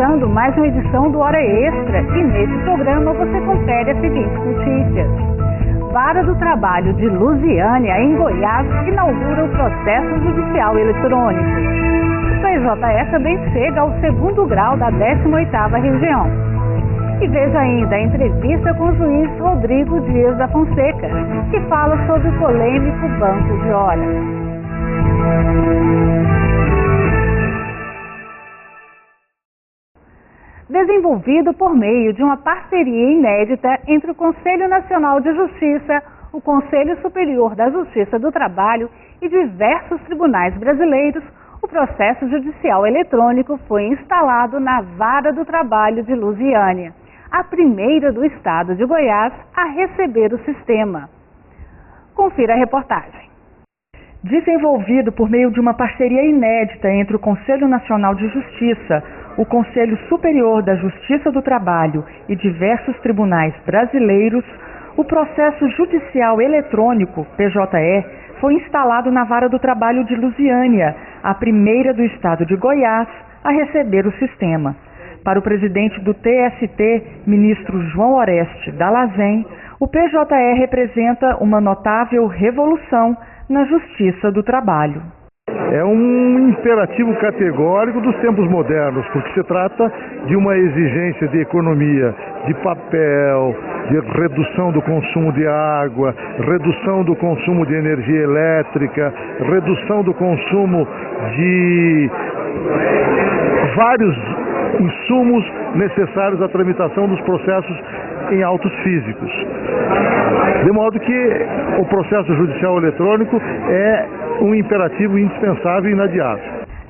começando mais uma edição do Hora Extra e nesse programa você confere as seguintes notícias. Vara do Trabalho de Lusiânia, em Goiás, inaugura o processo judicial eletrônico. O PJE também chega ao segundo grau da 18ª região. E veja ainda a entrevista com o juiz Rodrigo Dias da Fonseca, que fala sobre o polêmico banco de horas. Desenvolvido por meio de uma parceria inédita entre o Conselho Nacional de Justiça, o Conselho Superior da Justiça do Trabalho e diversos tribunais brasileiros, o processo judicial eletrônico foi instalado na Vara do Trabalho de Lusiânia, a primeira do estado de Goiás a receber o sistema. Confira a reportagem. Desenvolvido por meio de uma parceria inédita entre o Conselho Nacional de Justiça, o Conselho Superior da Justiça do Trabalho e diversos tribunais brasileiros, o processo judicial eletrônico, PJE, foi instalado na Vara do Trabalho de Lusiânia, a primeira do estado de Goiás a receber o sistema. Para o presidente do TST, ministro João Oreste Dallazen, o PJE representa uma notável revolução na Justiça do Trabalho. É um imperativo categórico dos tempos modernos, porque se trata de uma exigência de economia de papel, de redução do consumo de água, redução do consumo de energia elétrica, redução do consumo de vários insumos necessários à tramitação dos processos em autos físicos. De modo que o processo judicial eletrônico é um imperativo indispensável e inadiável.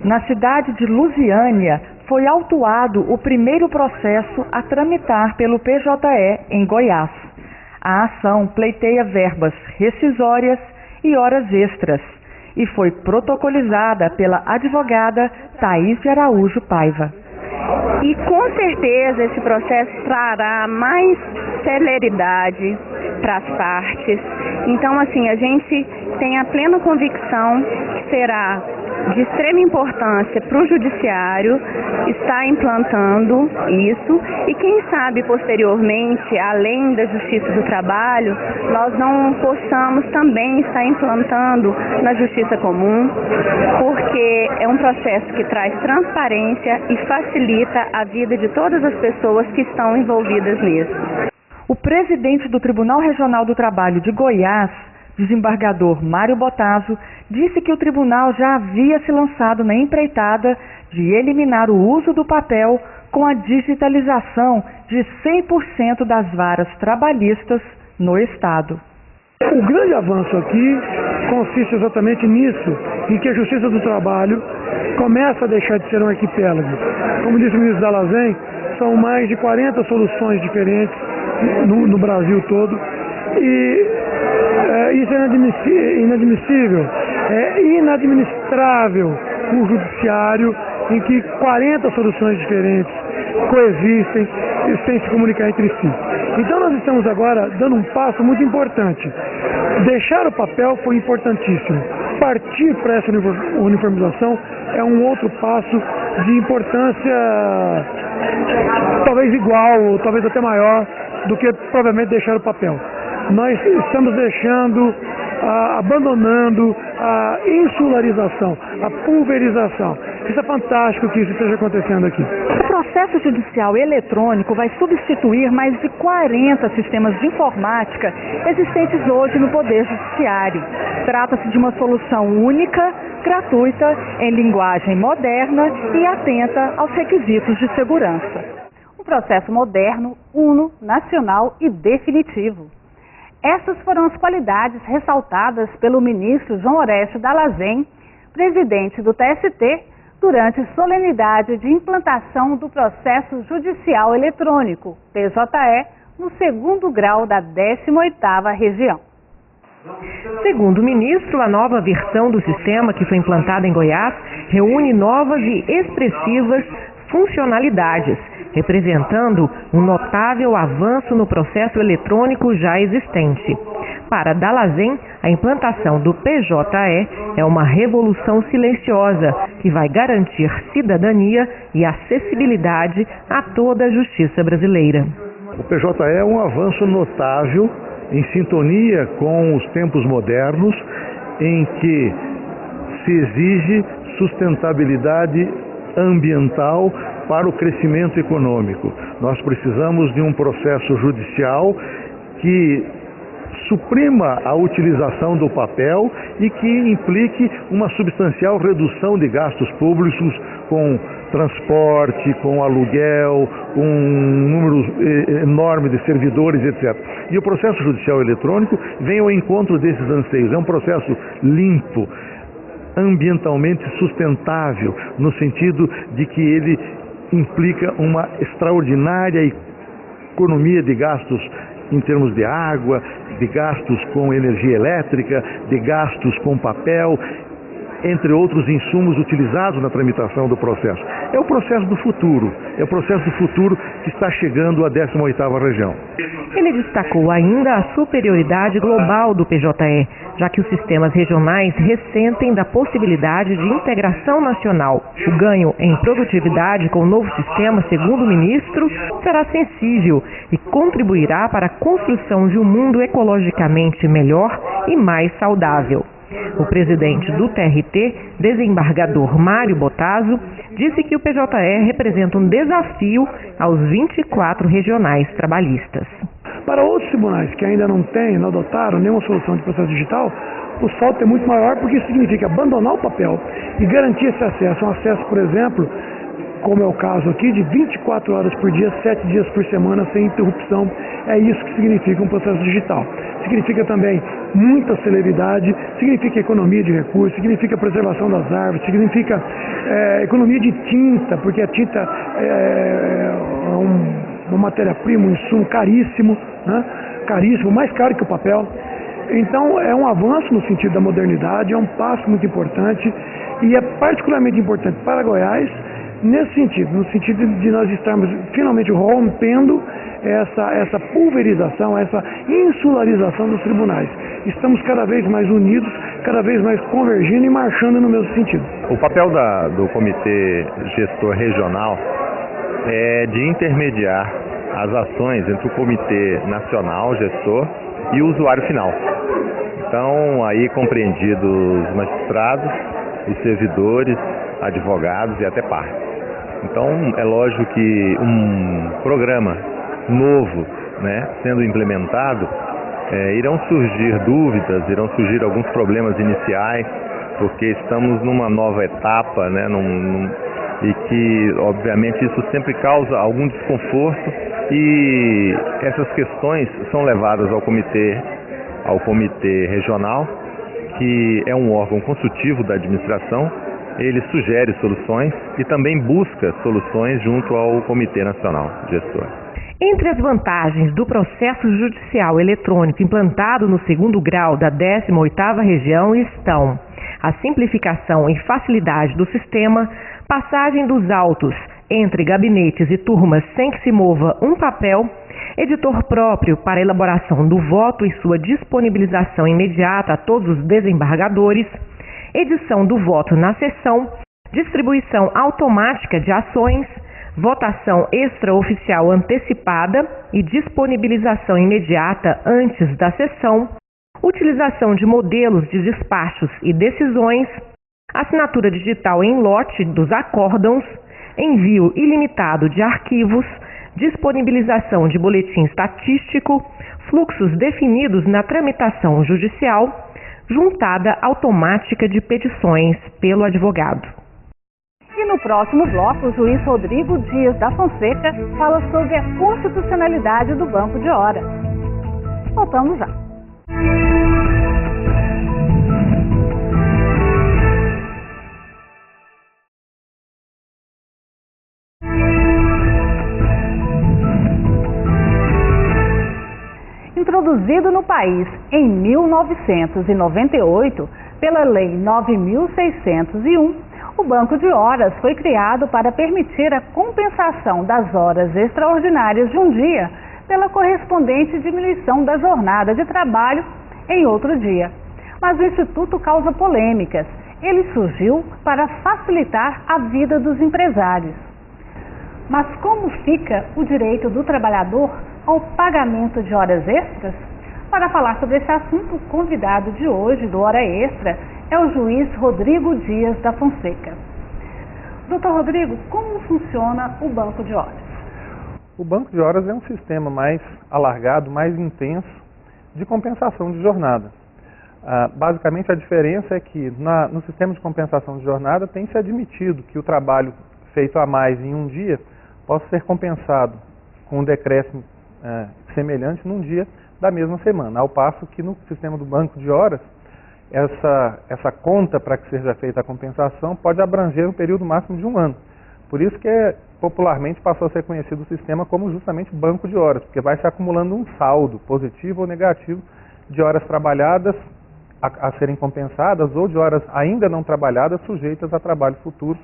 Na cidade de Lusiânia, foi autuado o primeiro processo a tramitar pelo PJE em Goiás. A ação pleiteia verbas rescisórias e horas extras e foi protocolizada pela advogada Thaís de Araújo Paiva. E com certeza esse processo trará mais celeridade para as partes. Então, assim, a gente tem a plena convicção que será de extrema importância para o judiciário estar implantando isso e quem sabe posteriormente, além da Justiça do Trabalho, nós não possamos também estar implantando na Justiça Comum, porque é um processo que traz transparência e facilita a vida de todas as pessoas que estão envolvidas nisso. O presidente do Tribunal Regional do Trabalho de Goiás, desembargador Mário Botazo, disse que o tribunal já havia se lançado na empreitada de eliminar o uso do papel com a digitalização de 100% das varas trabalhistas no Estado. O grande avanço aqui consiste exatamente nisso, em que a Justiça do Trabalho começa a deixar de ser um arquipélago. Como disse o ministro Dallazen, são mais de 40 soluções diferentes no Brasil todo e isso é inadmissível, é inadministrável um judiciário em que 40 soluções diferentes coexistem e sem se comunicar entre si. Então nós estamos agora dando um passo muito importante. Deixar o papel foi importantíssimo. Partir para essa uniformização é um outro passo de importância talvez igual ou talvez até maior do que provavelmente deixar o papel. Nós estamos abandonando a insularização, a pulverização. Isso é fantástico que isso esteja acontecendo aqui. O processo judicial eletrônico vai substituir mais de 40 sistemas de informática existentes hoje no Poder Judiciário. Trata-se de uma solução única, gratuita, em linguagem moderna e atenta aos requisitos de segurança. Um processo moderno, uno, nacional e definitivo. Essas foram as qualidades ressaltadas pelo ministro João Oreste Dallazen, presidente do TST, durante a solenidade de implantação do processo judicial eletrônico, PJE, no segundo grau da 18ª região. Segundo o ministro, a nova versão do sistema que foi implantada em Goiás reúne novas e expressivas funcionalidades, representando um notável avanço no processo eletrônico já existente. para Dalazen, a implantação do PJE é uma revolução silenciosa que vai garantir cidadania e acessibilidade a toda a justiça brasileira. O PJE é um avanço notável em sintonia com os tempos modernos, em que se exige sustentabilidade ambiental para o crescimento econômico. Nós precisamos de um processo judicial que suprima a utilização do papel e que implique uma substancial redução de gastos públicos com transporte, com aluguel, com um número enorme de servidores, etc. E o processo judicial eletrônico vem ao encontro desses anseios. É um processo limpo, ambientalmente sustentável, no sentido de que ele implica uma extraordinária economia de gastos em termos de água, de gastos com energia elétrica, de gastos com papel, entre outros insumos utilizados na tramitação do processo. É o processo do futuro, que está chegando à 18ª região. Ele destacou ainda a superioridade global do PJE, já que os sistemas regionais ressentem da possibilidade de integração nacional. O ganho em produtividade com o novo sistema, segundo o ministro, será sensível e contribuirá para a construção de um mundo ecologicamente melhor e mais saudável. O presidente do TRT, desembargador Mário Botazo, disse que o PJE representa um desafio aos 24 regionais trabalhistas. Para outros tribunais que ainda não adotaram nenhuma solução de processo digital, o salto é muito maior, porque isso significa abandonar o papel e garantir esse acesso. Um acesso, por exemplo, como é o caso aqui, de 24 horas por dia, 7 dias por semana, sem interrupção. É isso que significa um processo digital. Significa também muita celeridade, significa economia de recursos, significa preservação das árvores, significa economia de tinta, porque a tinta é uma matéria-prima, um insumo caríssimo, né? Caríssimo, mais caro que o papel. Então é um avanço no sentido da modernidade, é um passo muito importante e é particularmente importante para Goiás nesse sentido, no sentido de nós estarmos finalmente rompendo essa pulverização, essa insularização dos tribunais. Estamos cada vez mais unidos, cada vez mais convergindo e marchando no mesmo sentido. O papel do Comitê Gestor Regional é de intermediar as ações entre o Comitê Nacional Gestor e o usuário final. Então, aí compreendidos os magistrados, os servidores, advogados e até partes. Então, é lógico que um programa novo, né, sendo implementado, irão surgir dúvidas, irão surgir alguns problemas iniciais, porque estamos numa nova etapa, né, e que, obviamente, isso sempre causa algum desconforto, e essas questões são levadas ao comitê regional, que é um órgão consultivo da administração. Ele sugere soluções e também busca soluções junto ao Comitê Nacional Gestor. Entre as vantagens do processo judicial eletrônico implantado no 2º grau da 18ª região estão a simplificação e facilidade do sistema, passagem dos autos entre gabinetes e turmas sem que se mova um papel, editor próprio para elaboração do voto e sua disponibilização imediata a todos os desembargadores, edição do voto na sessão, distribuição automática de ações, votação extraoficial antecipada e disponibilização imediata antes da sessão, utilização de modelos de despachos e decisões, assinatura digital em lote dos acórdãos, envio ilimitado de arquivos, disponibilização de boletim estatístico, fluxos definidos na tramitação judicial, juntada automática de petições pelo advogado. E no próximo bloco, o juiz Rodrigo Dias da Fonseca fala sobre a constitucionalidade do banco de horas. Voltamos já. Introduzido no país em 1998 pela Lei 9.601, o Banco de Horas foi criado para permitir a compensação das horas extraordinárias de um dia pela correspondente diminuição da jornada de trabalho em outro dia. Mas o Instituto causa polêmicas. Ele surgiu para facilitar a vida dos empresários. Mas como fica o direito do trabalhador ao pagamento de horas extras? Para falar sobre esse assunto, o convidado de hoje do Hora Extra é o juiz Rodrigo Dias da Fonseca. Doutor Rodrigo, como funciona o banco de horas? O banco de horas é um sistema mais alargado, mais intenso de compensação de jornada. Basicamente, a diferença é que no sistema de compensação de jornada tem-se admitido que o trabalho feito a mais em um dia possa ser compensado com um decréscimo semelhante num dia da mesma semana, ao passo que no sistema do banco de horas, essa conta para que seja feita a compensação pode abranger um período máximo de um ano. Por isso que popularmente passou a ser conhecido o sistema como justamente banco de horas, porque vai se acumulando um saldo positivo ou negativo de horas trabalhadas a serem compensadas ou de horas ainda não trabalhadas sujeitas a trabalho futuro,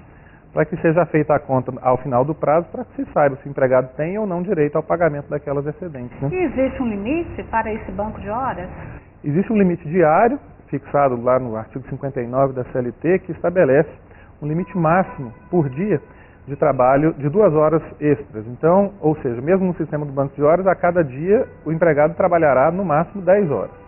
para que seja feita a conta ao final do prazo, para que se saiba se o empregado tem ou não direito ao pagamento daquelas excedentes. Né? E existe um limite para esse banco de horas? Existe um limite diário, fixado lá no artigo 59 da CLT, que estabelece um limite máximo por dia de trabalho de 2 horas extras. Então, ou seja, mesmo no sistema do banco de horas, a cada dia o empregado trabalhará no máximo 10 horas.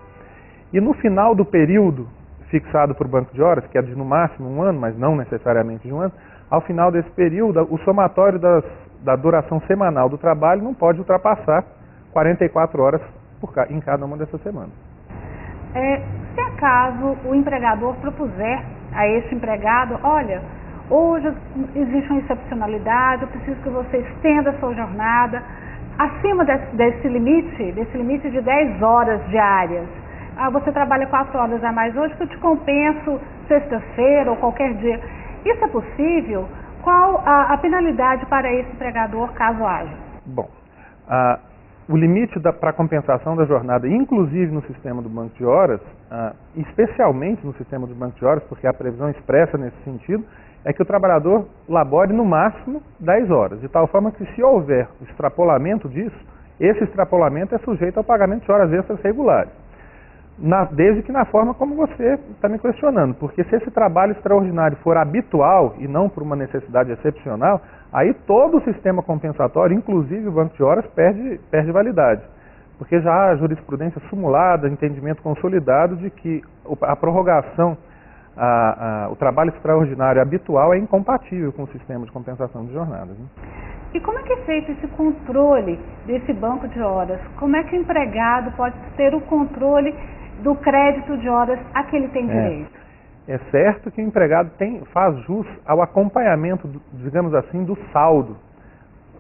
E no final do período fixado por banco de horas, que é de no máximo 1 ano, mas não necessariamente de 1 ano, ao final desse período, o somatório da duração semanal do trabalho não pode ultrapassar 44 horas em cada uma dessas semanas. Se acaso o empregador propuser a esse empregado, olha, hoje existe uma excepcionalidade, eu preciso que você estenda a sua jornada acima desse limite de 10 horas diárias. Você trabalha 4 horas a mais hoje, que eu te compenso sexta-feira ou qualquer dia. Isso é possível? Qual a penalidade para esse empregador caso haja? Bom, o limite para a compensação da jornada, inclusive no sistema do banco de horas, especialmente no sistema do banco de horas, porque a previsão expressa nesse sentido, é que o trabalhador labore no máximo 10 horas, de tal forma que se houver extrapolamento disso, esse extrapolamento é sujeito ao pagamento de horas extras regulares. Desde que na forma como você está me questionando, porque se esse trabalho extraordinário for habitual e não por uma necessidade excepcional, aí todo o sistema compensatório, inclusive o banco de horas, perde validade. Porque já há jurisprudência simulada, entendimento consolidado de que a prorrogação, o trabalho extraordinário habitual é incompatível com o sistema de compensação de jornadas. Né? E como é que é feito esse controle desse banco de horas? Como é que o empregado pode ter o controle do crédito de horas a que ele tem direito? É certo que o empregado faz jus ao acompanhamento, digamos assim, do saldo,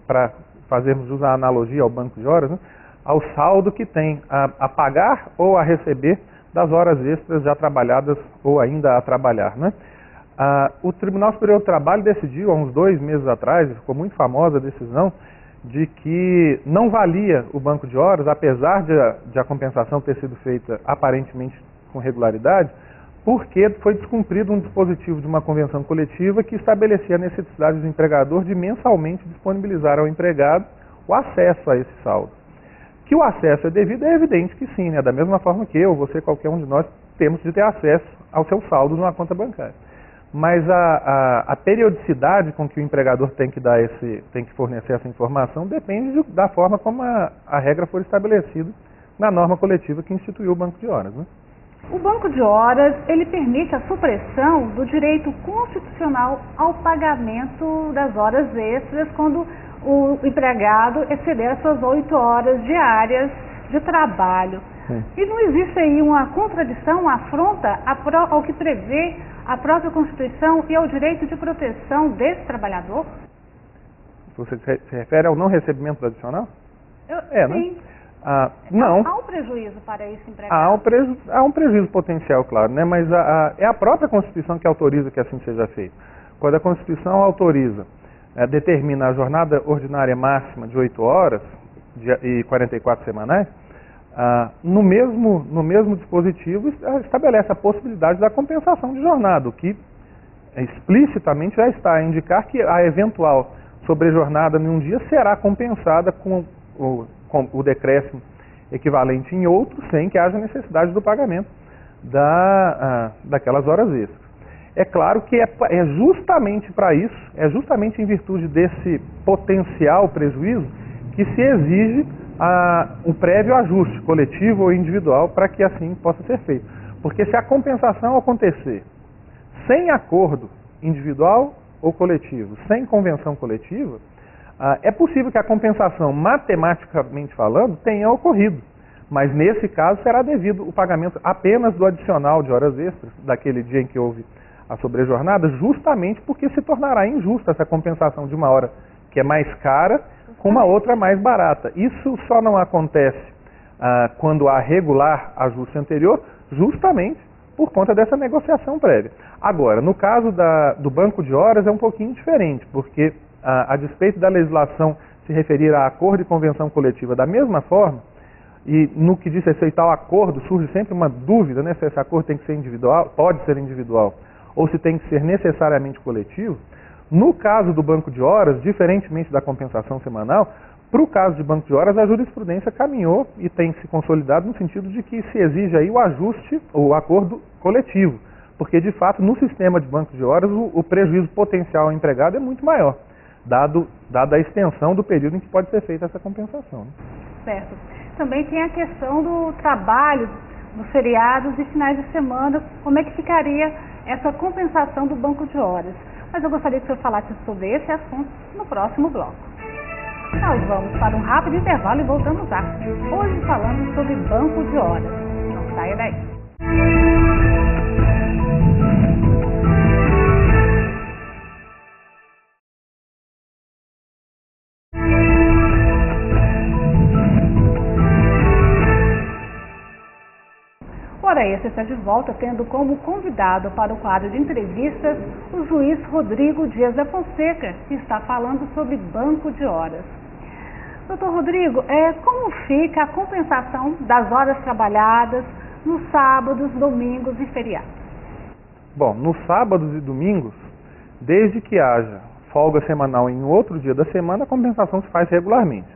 para fazermos jus à analogia ao banco de horas, né? Ao saldo que tem a pagar ou a receber das horas extras já trabalhadas ou ainda a trabalhar. Né? O Tribunal Superior do Trabalho decidiu, há uns 2 meses atrás, ficou muito famosa a decisão, de que não valia o banco de horas, apesar de a compensação ter sido feita aparentemente com regularidade, porque foi descumprido um dispositivo de uma convenção coletiva que estabelecia a necessidade do empregador de mensalmente disponibilizar ao empregado o acesso a esse saldo. Que o acesso é devido, é evidente que sim, né? Da mesma forma que eu, você, qualquer um de nós, temos de ter acesso ao seu saldo numa conta bancária. Mas a periodicidade com que o empregador tem que fornecer essa informação depende da forma como a regra for estabelecida na norma coletiva que instituiu o banco de horas. Né? O banco de horas, ele permite a supressão do direito constitucional ao pagamento das horas extras quando o empregado exceder as suas 8 horas diárias de trabalho. E não existe aí uma contradição, uma afronta ao que prevê a própria Constituição e ao direito de proteção desse trabalhador? Você se refere ao não recebimento adicional? Sim. Né? Não. Há um prejuízo para esse empregado? Há um prejuízo potencial, claro, né? Mas é a própria Constituição que autoriza que assim seja feito. Quando a Constituição autoriza, determina a jornada ordinária máxima de 8 horas e 44 semanais, no mesmo dispositivo estabelece a possibilidade da compensação de jornada, o que explicitamente já está a indicar que a eventual sobrejornada em um dia será compensada com o decréscimo equivalente em outro sem que haja necessidade do pagamento daquelas horas extras. É claro que é justamente para isso, é justamente em virtude desse potencial prejuízo que se exige um prévio ajuste coletivo ou individual para que assim possa ser feito. Porque se a compensação acontecer sem acordo individual ou coletivo, sem convenção coletiva, é possível que a compensação, matematicamente falando, tenha ocorrido. Mas nesse caso será devido o pagamento apenas do adicional de horas extras daquele dia em que houve a sobrejornada, justamente porque se tornará injusta essa compensação de uma hora que é mais cara com uma outra mais barata. Isso só não acontece quando há regular ajuste anterior, justamente por conta dessa negociação prévia. Agora, no caso do banco de horas é um pouquinho diferente, porque a despeito da legislação se referir a acordo e convenção coletiva da mesma forma, e no que diz respeito ao acordo, surge sempre uma dúvida, né, se esse acordo tem que ser individual, pode ser individual, ou se tem que ser necessariamente coletivo. No caso do banco de horas, diferentemente da compensação semanal, para o caso de banco de horas, a jurisprudência caminhou e tem se consolidado no sentido de que se exige aí o ajuste, o acordo coletivo, porque de fato no sistema de banco de horas o prejuízo potencial ao empregado é muito maior, dada a extensão do período em que pode ser feita essa compensação. Né? Certo. Também tem a questão do trabalho nos feriados e finais de semana, como é que ficaria essa compensação do banco de horas. Mas eu gostaria que o senhor falasse sobre esse assunto no próximo bloco. Nós vamos para um rápido intervalo e voltamos já. Hoje falando sobre banco de horas. Não saia daí. Ora, esse está de volta, tendo como convidado para o quadro de entrevistas o juiz Rodrigo Dias da Fonseca, que está falando sobre banco de horas. Doutor Rodrigo, como fica a compensação das horas trabalhadas nos sábados, domingos e feriados? Bom, nos sábados e domingos, desde que haja folga semanal em outro dia da semana, a compensação se faz regularmente.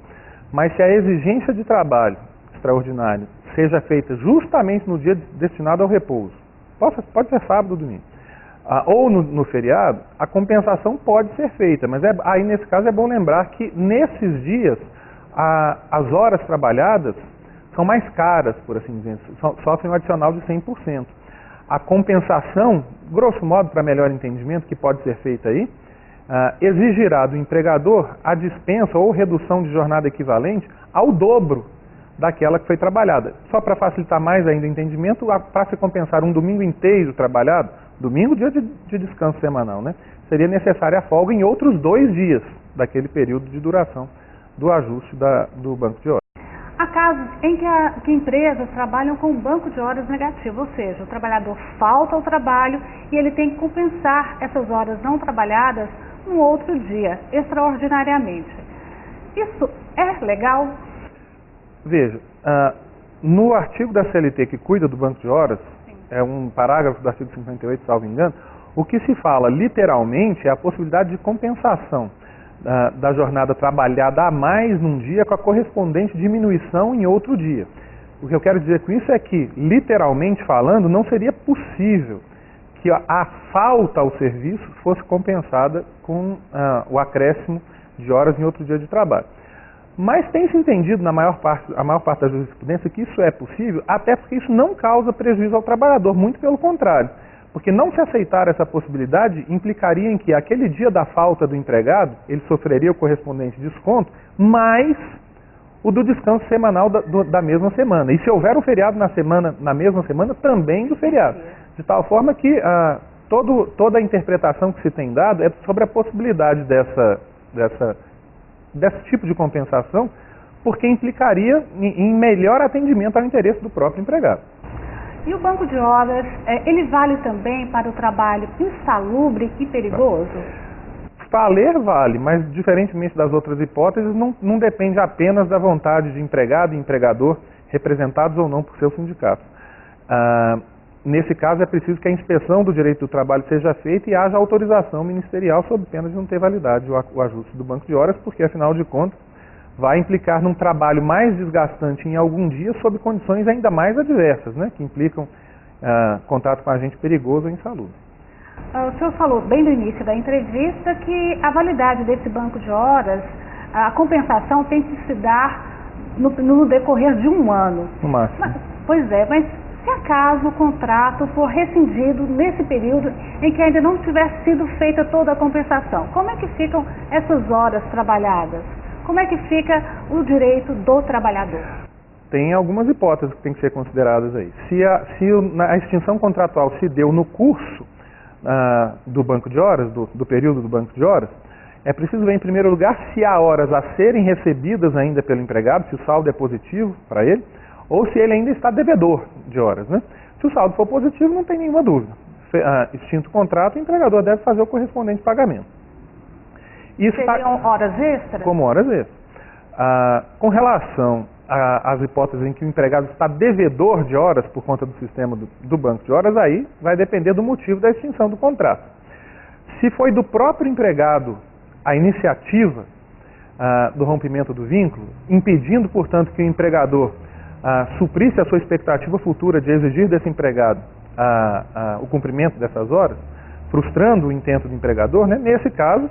Mas se a exigência de trabalho extraordinário seja feita justamente no dia destinado ao repouso, pode ser sábado ou domingo, ou no feriado, a compensação pode ser feita, mas aí nesse caso é bom lembrar que nesses dias as horas trabalhadas são mais caras, por assim dizer, sofrem um adicional de 100%. A compensação, grosso modo, para melhor entendimento, que pode ser feita aí, exigirá do empregador a dispensa ou redução de jornada equivalente ao dobro daquela que foi trabalhada. Só para facilitar mais ainda o entendimento, para se compensar um domingo inteiro trabalhado, domingo, dia de descanso semanal, né? Seria necessária a folga em outros 2 dias daquele período de duração do ajuste do banco de horas. Há casos em que empresas trabalham com banco de horas negativo, ou seja, o trabalhador falta ao trabalho e ele tem que compensar essas horas não trabalhadas num outro dia, extraordinariamente. Isso é legal? Veja, no artigo da CLT que cuida do banco de horas, é um parágrafo do artigo 58, salvo engano, o que se fala literalmente é a possibilidade de compensação da jornada trabalhada a mais num dia com a correspondente diminuição em outro dia. O que eu quero dizer com isso é que, literalmente falando, não seria possível que a falta ao serviço fosse compensada com o acréscimo de horas em outro dia de trabalho. Mas tem-se entendido, a maior parte da jurisprudência, que isso é possível, até porque isso não causa prejuízo ao trabalhador, muito pelo contrário. Porque não se aceitar essa possibilidade implicaria em que aquele dia da falta do empregado, ele sofreria o correspondente desconto, mais o do descanso semanal da mesma semana. E se houver um feriado na mesma semana, também do feriado. De tal forma que toda a interpretação que se tem dado é sobre a possibilidade desse tipo de compensação, porque implicaria em melhor atendimento ao interesse do próprio empregado. E o banco de horas, ele vale também para o trabalho insalubre e perigoso? Valer vale, mas diferentemente das outras hipóteses, não depende apenas da vontade de empregado e empregador, representados ou não por seu sindicato. Nesse caso, é preciso que a inspeção do direito do trabalho seja feita e haja autorização ministerial sob pena de não ter validade o ajuste do banco de horas, porque, afinal de contas, vai implicar num trabalho mais desgastante em algum dia sob condições ainda mais adversas, né, que implicam contato com agente perigoso ou insalubre. O senhor falou bem no início da entrevista que a validade desse banco de horas, a compensação tem que se dar no decorrer de um ano. No máximo. Pois é, mas se acaso o contrato for rescindido nesse período em que ainda não tiver sido feita toda a compensação, como é que ficam essas horas trabalhadas? Como é que fica o direito do trabalhador? Tem algumas hipóteses que têm que ser consideradas aí. Se a extinção contratual se deu no curso do banco de horas, do período do banco de horas, é preciso ver em primeiro lugar se há horas a serem recebidas ainda pelo empregado, se o saldo é positivo para ele, ou se ele ainda está devedor de horas, né? Se o saldo for positivo, não tem nenhuma dúvida. Extinto o contrato, o empregador deve fazer o correspondente pagamento. Isso seriam horas extras? Como horas extras. Com relação às hipóteses em que o empregado está devedor de horas por conta do sistema do banco de horas, aí vai depender do motivo da extinção do contrato. Se foi do próprio empregado a iniciativa do rompimento do vínculo, impedindo, portanto, que o empregador suprisse a sua expectativa futura de exigir desse empregado o cumprimento dessas horas, frustrando o intento do empregador, né? Nesse caso,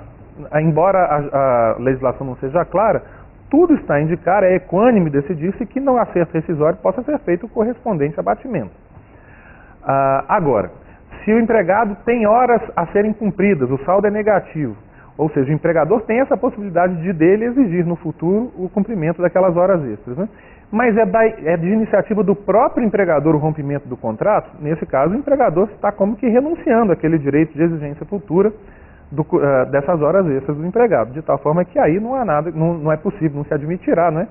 embora a legislação não seja clara, tudo está a indicar, é equânime decidir-se que no acerto rescisório possa ser feito o correspondente abatimento. Agora, se o empregado tem horas a serem cumpridas, o saldo é negativo, ou seja, o empregador tem essa possibilidade dele exigir no futuro o cumprimento daquelas horas extras, né? Mas é de iniciativa do próprio empregador o rompimento do contrato. Nesse caso, o empregador está como que renunciando àquele direito de exigência futura dessas horas extras do empregado, de tal forma que aí não há nada, não é possível, não se admitirá, né,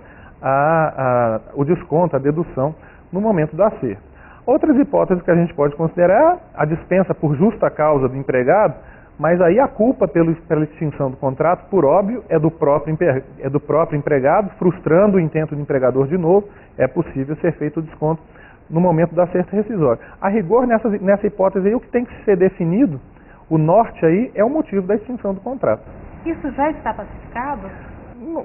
o desconto, a dedução no momento do acerto. Outras hipóteses que a gente pode considerar a dispensa por justa causa do empregado, mas aí a culpa pela extinção do contrato, por óbvio, é do próprio empregado, frustrando o intento do empregador de novo, é possível ser feito o desconto no momento do acerto rescisório. A rigor, nessa hipótese aí, o que tem que ser definido, o norte aí, é o motivo da extinção do contrato. Isso já está pacificado?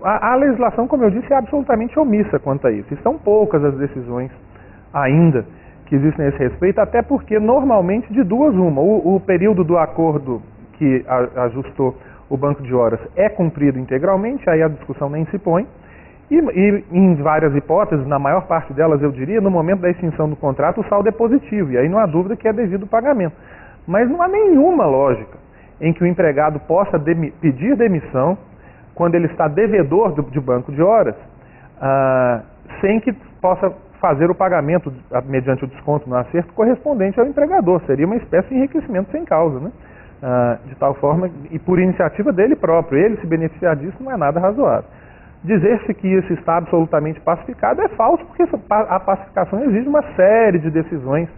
A legislação, como eu disse, é absolutamente omissa quanto a isso. E são poucas as decisões ainda que existem a esse respeito, até porque normalmente de duas uma. O período do acordo que ajustou o banco de horas é cumprido integralmente, aí a discussão nem se põe, e em várias hipóteses, na maior parte delas eu diria, no momento da extinção do contrato o saldo é positivo, e aí não há dúvida que é devido o pagamento. Mas não há nenhuma lógica em que o empregado possa pedir demissão quando ele está devedor de banco de horas, sem que possa fazer o pagamento mediante o desconto no acerto correspondente ao empregador. Seria uma espécie de enriquecimento sem causa, né? De tal forma, e por iniciativa dele próprio, ele se beneficiar disso não é nada razoável. Dizer-se que isso está absolutamente pacificado é falso, porque a pacificação exige uma série de decisões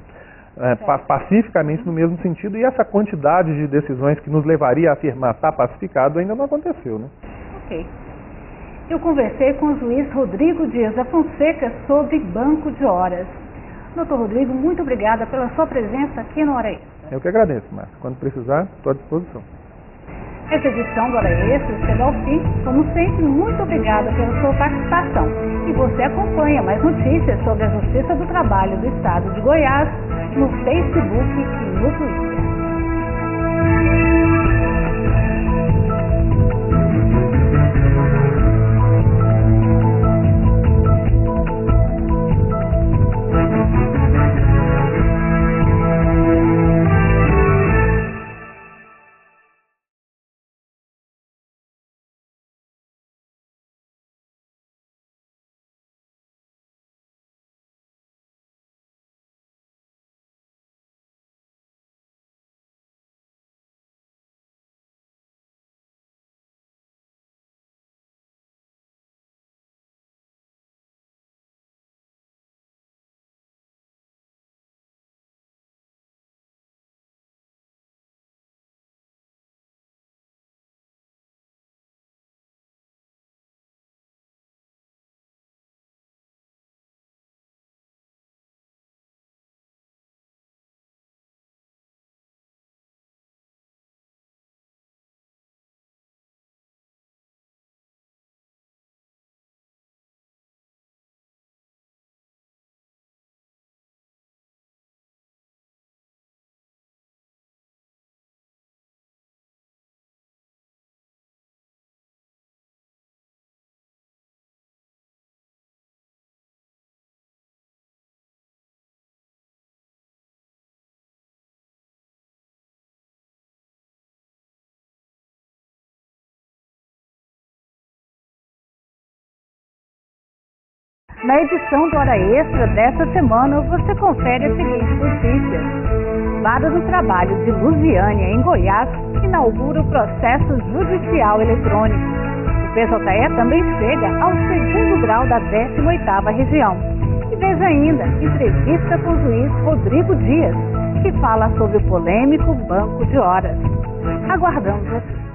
pacificamente no mesmo sentido, e essa quantidade de decisões que nos levaria a afirmar está pacificado ainda não aconteceu, né? Ok. Eu conversei com o juiz Rodrigo Dias da Fonseca sobre banco de horas. Doutor Rodrigo, muito obrigada pela sua presença aqui no Hora Extra. Eu que agradeço, Márcia. Quando precisar, estou à disposição. Essa edição do Hora Extra chega ao fim. Como sempre, muito obrigada pela sua participação. E você acompanha mais notícias sobre a Justiça do Trabalho do Estado de Goiás no Facebook e no Twitter. Na edição do Hora Extra desta semana, você confere as seguintes notícias. Vara do Trabalho de Lusiânia, em Goiás, inaugura o processo judicial eletrônico. O PJE também chega ao segundo grau da 18ª região. E veja ainda, entrevista com o juiz Rodrigo Dias, que fala sobre o polêmico banco de horas. Aguardamos você.